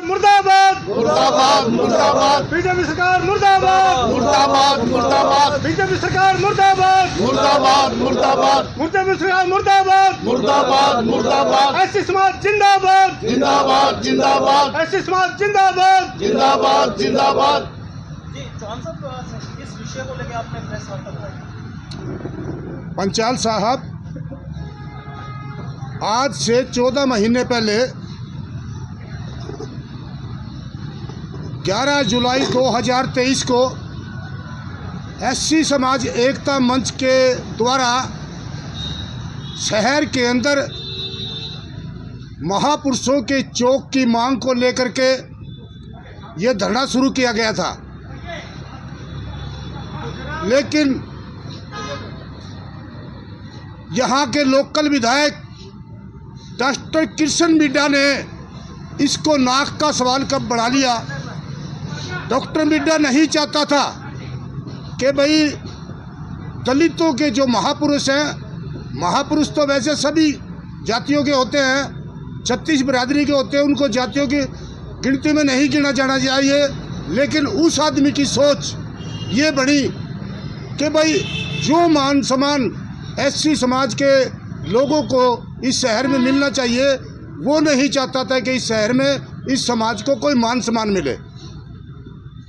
मुर्दाबाद मुर्दाबाद मुर्दाबाद बीजेपी सरकार मुर्दाबाद मुर्दाबाद मुर्दाबाद बीजेपी सरकार मुर्दाबाद मुर्दाबाद मुर्दाबाद बीजेपी सरकार मुर्दाबाद मुर्दाबाद मुर्दाबाद एससी समाज जिंदाबाद जिंदाबाद जिंदाबाद एससी समाज जिंदाबाद जिंदाबाद जिंदाबाद। जी चौहान साहब, इस विषय को लेकर आपने प्रेस वार्ता कराई। पंचाल साहब, आज से 14 महीने पहले 11 जुलाई 2023 को एससी समाज एकता मंच के द्वारा शहर के अंदर महापुरुषों के चौक की मांग को लेकर के ये धरना शुरू किया गया था। लेकिन यहाँ के लोकल विधायक डॉक्टर कृष्ण मिड्डा ने इसको नाक का सवाल कब बढ़ा लिया। डॉक्टर मिड्डा नहीं चाहता था कि भाई दलितों के जो महापुरुष हैं, महापुरुष तो वैसे सभी जातियों के होते हैं, 36 बिरादरी के होते हैं, उनको जातियों की गिनती में नहीं गिना जाना चाहिए। लेकिन उस आदमी की सोच ये बनी कि भाई जो मान सम्मान एससी समाज के लोगों को इस शहर में मिलना चाहिए, वो नहीं चाहता था कि इस शहर में इस समाज को कोई मान सम्मान मिले।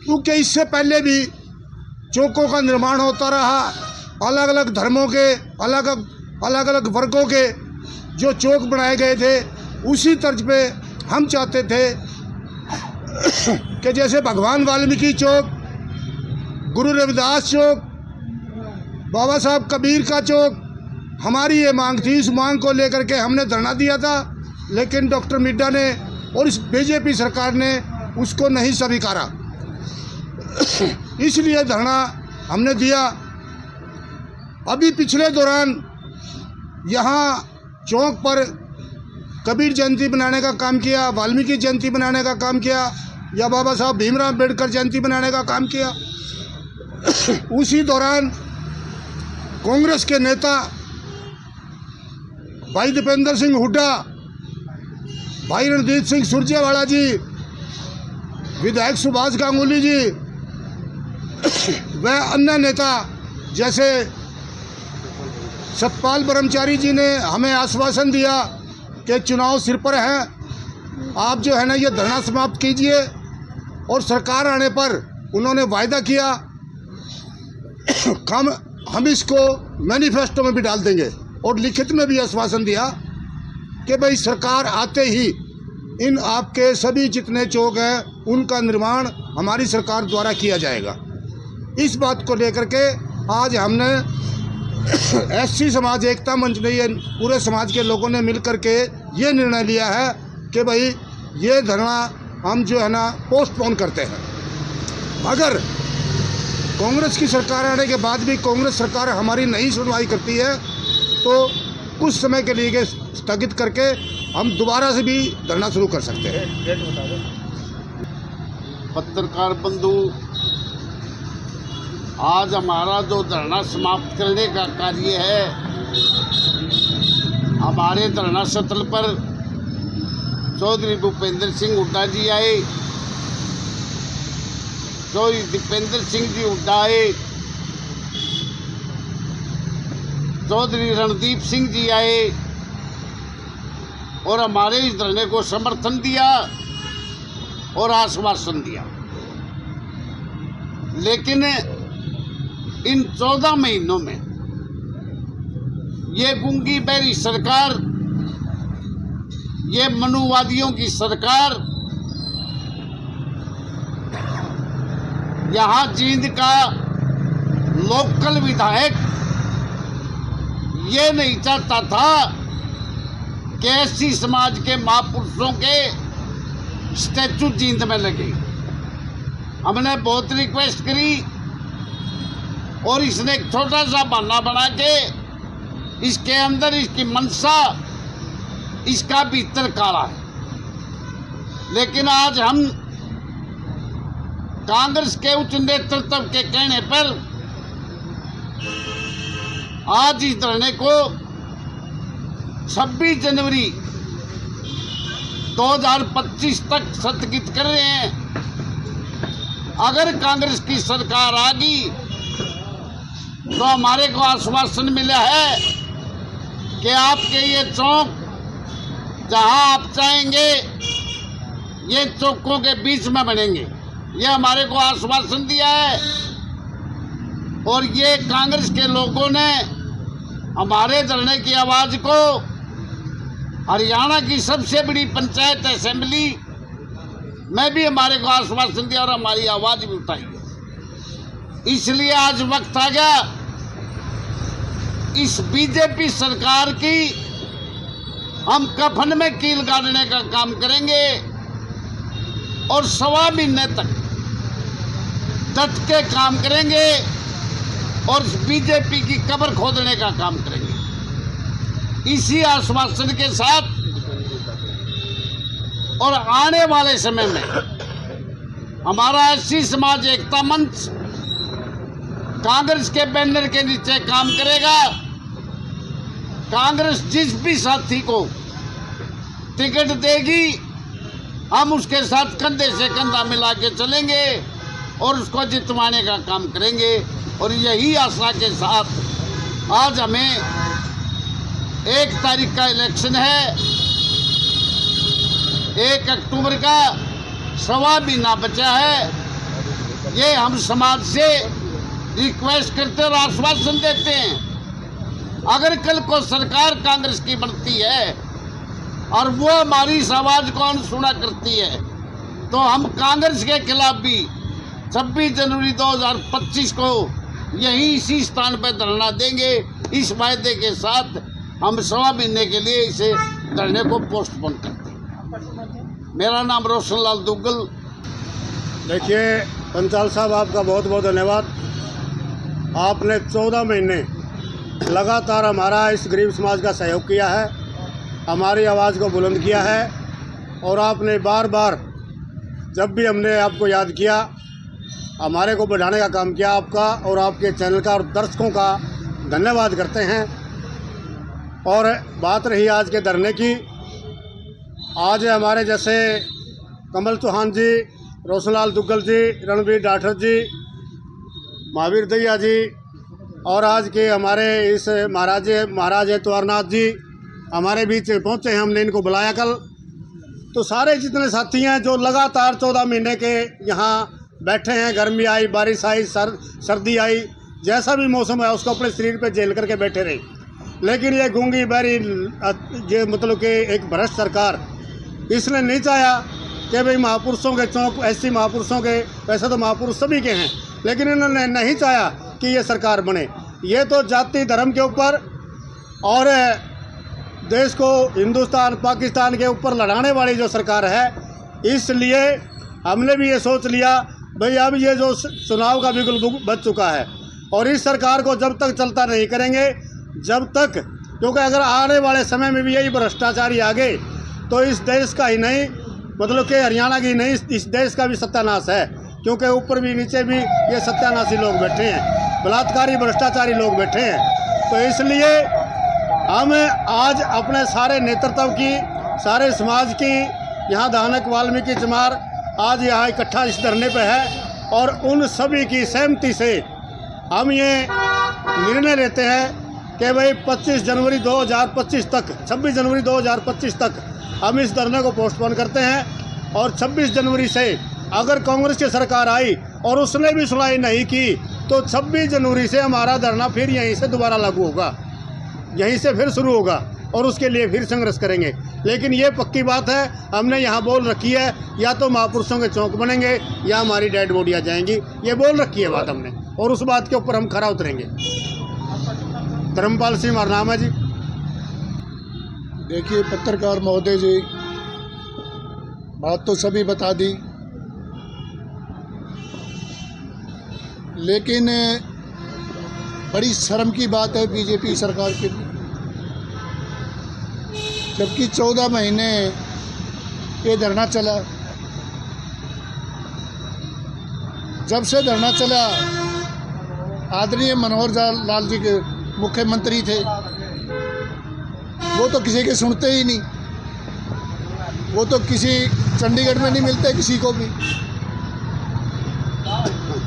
क्योंकि इससे पहले भी चौकों का निर्माण होता रहा, अलग अलग धर्मों के अलग अलग वर्गों के जो चौक बनाए गए थे, उसी तर्ज पे हम चाहते थे कि जैसे भगवान वाल्मीकि चौक, गुरु रविदास चौक, बाबा साहब कबीर का चौक, हमारी ये मांग थी। इस मांग को लेकर के हमने धरना दिया था, लेकिन डॉक्टर मिड्डा ने और इस बीजेपी सरकार ने उसको नहीं स्वीकारा। इसलिए धरना हमने दिया। अभी पिछले दौरान यहाँ चौक पर कबीर जयंती बनाने का काम किया, वाल्मीकि जयंती बनाने का काम किया, या बाबा साहब भीमराव अम्बेडकर जयंती बनाने का काम किया। उसी दौरान कांग्रेस के नेता भाई दीपेंद्र सिंह हुड्डा, भाई रणजीत सिंह सुरजेवाला जी, विधायक सुभाष गांगुली जी व अन्य नेता जैसे सतपाल ब्रह्मचारी जी ने हमें आश्वासन दिया कि चुनाव सिर पर है, आप जो है ना ये धरना समाप्त कीजिए। और सरकार आने पर उन्होंने वायदा किया हम इसको मैनिफेस्टो में भी डाल देंगे, और लिखित में भी आश्वासन दिया कि भाई सरकार आते ही इन आपके सभी जितने चौक हैं उनका निर्माण हमारी सरकार द्वारा किया जाएगा। इस बात को लेकर के आज हमने एससी समाज एकता मंच ने, ये पूरे समाज के लोगों ने मिल कर के ये निर्णय लिया है कि भाई ये धरना हम जो है ना पोस्टपोन करते हैं। अगर कांग्रेस की सरकार आने के बाद भी कांग्रेस सरकार हमारी नहीं सुनवाई करती है तो कुछ समय के लिए स्थगित करके हम दोबारा से भी धरना शुरू कर सकते हैं। पत्रकार बंधु, आज हमारा जो धरना समाप्त करने का कार्य है, हमारे धरना स्थल पर चौधरी भूपेंद्र सिंह हुड्डा जी आए, चौधरी दीपेंद्र सिंह जी हुड्डा आए, चौधरी रणदीप सिंह जी आए और हमारे इस धरने को समर्थन दिया और आश्वासन दिया। लेकिन इन 14 महीनों में ये गूंगी बहरी सरकार, ये मनुवादियों की सरकार यहाँ जींद का लोकल विधायक ये नहीं चाहता था कि एससी समाज के महापुरुषों के स्टैचू जींद में लगे। हमने बहुत रिक्वेस्ट करी और इसने एक छोटा सा बहाना बना के इसके अंदर इसकी मंशा, इसका भीतर काला है। लेकिन आज हम कांग्रेस के उच्च नेतृत्व के कहने पर आज इस धरने को 26 जनवरी 2025 तक स्थगित कर रहे हैं। अगर कांग्रेस की सरकार आ गई तो हमारे को आश्वासन मिला है कि आपके ये चौक जहां आप चाहेंगे ये चौकों के बीच में बनेंगे। ये हमारे को आश्वासन दिया है और ये कांग्रेस के लोगों ने हमारे धरने की आवाज को हरियाणा की सबसे बड़ी पंचायत असेंबली में भी हमारे को आश्वासन दिया और हमारी आवाज भी उठाई है। इसलिए आज वक्त आ गया इस बीजेपी सरकार की हम कफन में कील गाड़ने का काम करेंगे और 1.25 महीने तक डट के काम करेंगे और बीजेपी की कब्र खोदने का काम करेंगे। इसी आश्वासन के साथ और आने वाले समय में हमारा एससी समाज एकता मंच कांग्रेस के बैनर के नीचे काम करेगा। कांग्रेस जिस भी साथी को टिकट देगी हम उसके साथ कंधे से कंधा मिला के चलेंगे और उसको जितवाने का काम करेंगे। और यही आशा के साथ आज हमें 1 तारीख का इलेक्शन है, 1 अक्टूबर का 1.25 महीना बचा है। ये हम समाज से रिक्वेस्ट करते और आश्वासन देते हैं अगर कल को सरकार कांग्रेस की बनती है और वो हमारी इस आवाज को अनसुना करती है तो हम कांग्रेस के खिलाफ भी 26 जनवरी 2025 को यहीं इसी स्थान पर धरना देंगे। इस वायदे के साथ हम 1.25 महीने के लिए इसे धरने को पोस्टपोन करते हैं। मेरा नाम रोशन लाल दुग्गल। देखिए पंचाल साहब, आपका बहुत बहुत धन्यवाद। आपने 14 महीने लगातार हमारा इस गरीब समाज का सहयोग किया है, हमारी आवाज़ को बुलंद किया है और आपने बार बार जब भी हमने आपको याद किया हमारे को बढ़ाने का काम किया। आपका और आपके चैनल का और दर्शकों का धन्यवाद करते हैं। और बात रही आज के धरने की, आज हमारे जैसे कमल चौहान जी, रोशनलाल दुग्गल जी, रणबीर डाठर जी, महावीर दहिया जी और आज के हमारे इस महाराज एतवारनाथ जी हमारे बीच पहुंचे हैं। हमने इनको बुलाया कल। तो सारे जितने साथी हैं जो लगातार 14 महीने के यहाँ बैठे हैं, गर्मी आई, बारिश आई, सर्दी आई, जैसा भी मौसम है उसको अपने शरीर पे झेल करके बैठे रहे। लेकिन ये गूंगी बहरी ये मतलब कि एक भ्रष्ट सरकार, इसने नहीं चाहा कि भाई महापुरुषों के चौक, ऐसी महापुरुषों के, वैसे तो महापुरुष सभी के हैं, लेकिन इन्होंने नहीं चाहा कि ये सरकार बने। ये तो जाति धर्म के ऊपर और देश को हिंदुस्तान पाकिस्तान के ऊपर लड़ाने वाली जो सरकार है, इसलिए हमने भी ये सोच लिया भाई अब ये जो चुनाव का बिल्कुल बच चुका है और इस सरकार को जब तक चलता नहीं करेंगे जब तक, क्योंकि अगर आने वाले समय में भी यही भ्रष्टाचारी आ गए तो इस देश का ही नहीं, मतलब कि हरियाणा की नहीं, इस देश का भी सत्यानाश है। क्योंकि ऊपर भी नीचे भी ये सत्यानाशी लोग बैठे हैं, बलात्कारी भ्रष्टाचारी लोग बैठे हैं। तो इसलिए हम आज अपने सारे नेतृत्व की, सारे समाज की, यहाँ धानक वाल्मीकि चमार आज यहाँ इकट्ठा इस धरने पे है और उन सभी की सहमति से हम ये निर्णय लेते हैं कि भाई 25 जनवरी 2025 तक, 26 जनवरी 2025 तक हम इस धरने को पोस्टपोन करते हैं। और 26 जनवरी से अगर कांग्रेस की सरकार आई और उसने भी सुनवाई नहीं की तो 26 जनवरी से हमारा धरना फिर यहीं से दोबारा लागू होगा, यहीं से फिर शुरू होगा और उसके लिए फिर संघर्ष करेंगे। लेकिन ये पक्की बात है, हमने यहाँ बोल रखी है या तो महापुरुषों के चौक बनेंगे या हमारी डेड बॉडियाँ जाएंगी, ये बोल रखी है बात हमने और उस बात के ऊपर हम खरा उतरेंगे। धर्मपाल सिंह हमारा नाम है जी। देखिए पत्रकार महोदय जी, बात तो सभी बता दी, लेकिन बड़ी शर्म की बात है बीजेपी सरकार के लिए, जबकि 14 महीने ये धरना चला जब से धरना चला, आदरणीय मनोहर लाल जी के मुख्यमंत्री थे, वो तो किसी के सुनते ही नहीं। वो तो किसी चंडीगढ़ में नहीं मिलते किसी को भी।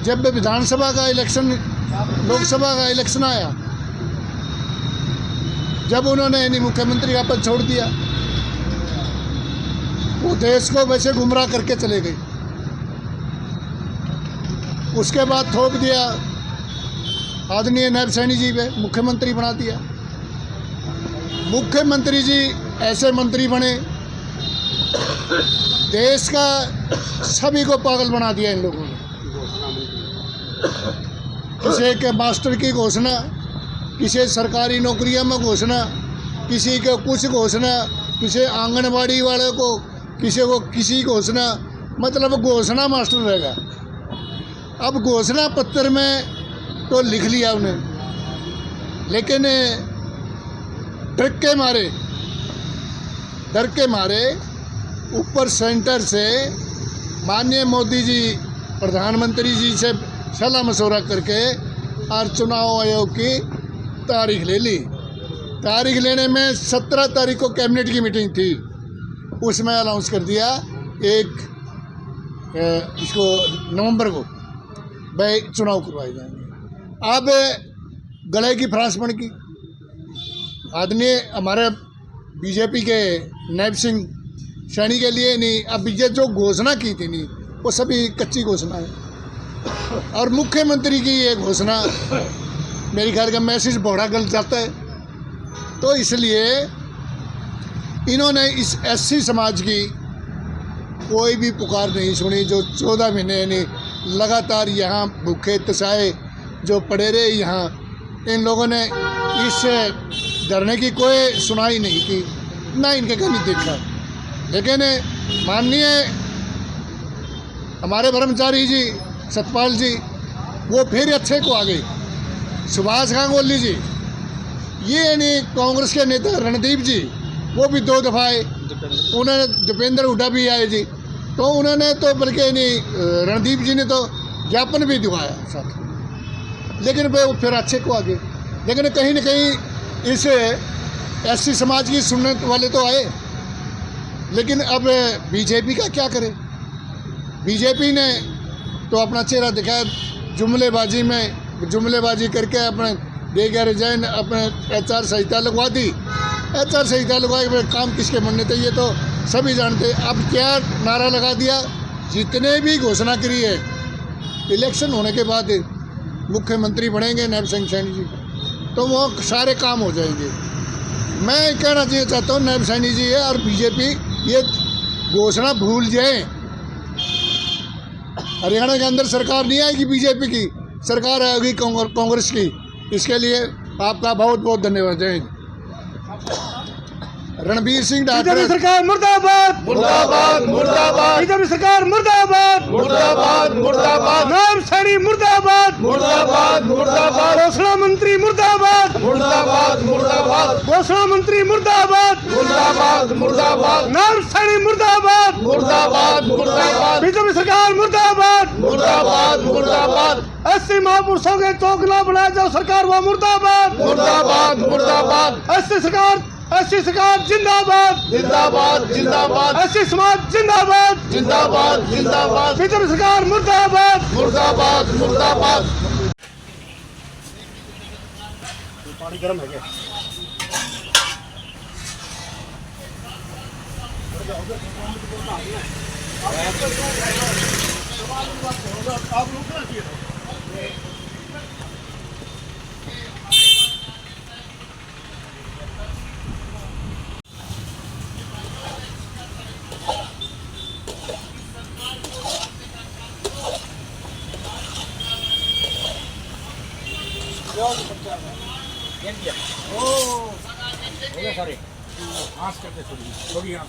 जब भी विधानसभा का इलेक्शन, लोकसभा का इलेक्शन आया, जब उन्होंने इन्हीं मुख्यमंत्री का पद छोड़ दिया, वो देश को वैसे गुमराह करके चले गए। उसके बाद थोप दिया आदरणीय नायब सैनी जी पे, मुख्यमंत्री बना दिया। मुख्यमंत्री जी ऐसे मंत्री बने, देश का सभी को पागल बना दिया इन लोगों ने। किसी के मास्टर की घोषणा, किसी सरकारी नौकरियों में घोषणा, किसी को कुछ घोषणा, किसी आंगनबाड़ी वाले को, किसी को किसी घोषणा, मतलब घोषणा मास्टर रहेगा। अब घोषणा पत्र में तो लिख लिया उन्हें, लेकिन डर के मारे ऊपर सेंटर से माननीय मोदी जी प्रधानमंत्री जी से सलाह मशवरा करके और चुनाव आयोग की तारीख ले ली। तारीख लेने में 17 तारीख को कैबिनेट की मीटिंग थी, उसमें अनाउंस कर दिया इसको नवंबर को भाई चुनाव करवाए जाएंगे। अब गले की फ्रांसपन की आदरणीय हमारे बीजेपी के नायब सिंह सैनी के लिए नहीं, अब ये जो घोषणा की थी नहीं, वो सभी कच्ची घोषणा है। और मुख्यमंत्री की ये घोषणा मेरे ख्याल का मैसेज बड़ा गलत जाता है। तो इसलिए इन्होंने इस एससी समाज की कोई भी पुकार नहीं सुनी, जो 14 महीने यानी लगातार यहाँ भूखे तसाए जो पड़े रहे। यहाँ इन लोगों ने इस धरने की कोई सुनाई नहीं की, ना इनके कभी देखा। लेकिन माननीय हमारे ब्रह्मचारी जी सतपाल जी, वो फिर अच्छे को आ गए। सुभाष गांगुली जी, ये यानी कांग्रेस के नेता रणदीप जी, वो भी 2 दफ़ा आए। उन्होंने दीपेंद्र हुड्डा भी आए जी, तो उन्होंने तो बल्कि नहीं, रणदीप जी ने तो ज्ञापन भी दिखाया साथ, लेकिन वो फिर अच्छे को आ गए। लेकिन कहीं ना कहीं इस एससी समाज की सुनने वाले तो आए, लेकिन अब बीजेपी का क्या करे। बीजेपी ने तो अपना चेहरा दिखाया, जुमलेबाजी करके अपने देगा रिजाइन, अपने HR संहिता लगवा दी। HR संहिता लगवाए के काम किसके बनने थे ये तो सभी जानते। अब क्या नारा लगा दिया, जितने भी घोषणा करी है इलेक्शन होने के बाद मुख्यमंत्री बनेंगे नायब सिंह सैनी जी, तो वो सारे काम हो जाएंगे। मैं कहना चाहता हूँ नायब सैनी जी है और बीजेपी ये घोषणा भूल जाए। हरियाणा के अंदर सरकार नहीं आएगी, बीजेपी की सरकार आएगी कांग्रेस की। इसके लिए आपका बहुत बहुत धन्यवाद। जय हिंद। रणबीर सिंह बीजेपी सरकार मुर्दाबाद, मुर्दाबाद मुर्दाबाद, बीजेपी सरकार मुर्दाबाद, मुर्दाबाद मुर्दाबाद, नायब सैनी मुर्दाबाद, मुर्दाबाद मुर्दाबाद, घोषणा मंत्री मुर्दाबाद, मुर्दाबाद मुर्दाबाद, घोषणा मंत्री मुर्दाबाद, मुर्दाबाद मुर्दाबाद, नायब सैनी मुर्दाबाद, मुर्दाबाद मुर्दाबाद, बीजेपी सरकार मुर्दाबाद, मुर्दाबाद मुर्दाबाद, 80 महापुरुषों के चौकना बनाया जो सरकार वो मुर्दाबाद, मुर्दाबाद मुर्दाबाद, ऐसी सरकार जिंदाबाद, जिंदाबाद जिंदाबाद, ऐसी समाज जिंदाबाद, जिंदाबाद जिंदाबाद, बीजेपी सरकार मुर्दाबाद, मुर्दाबाद मुर्दाबाद। पानी गर्म है क्या? सारे आँच करके छोड़िए, थोड़ी आँच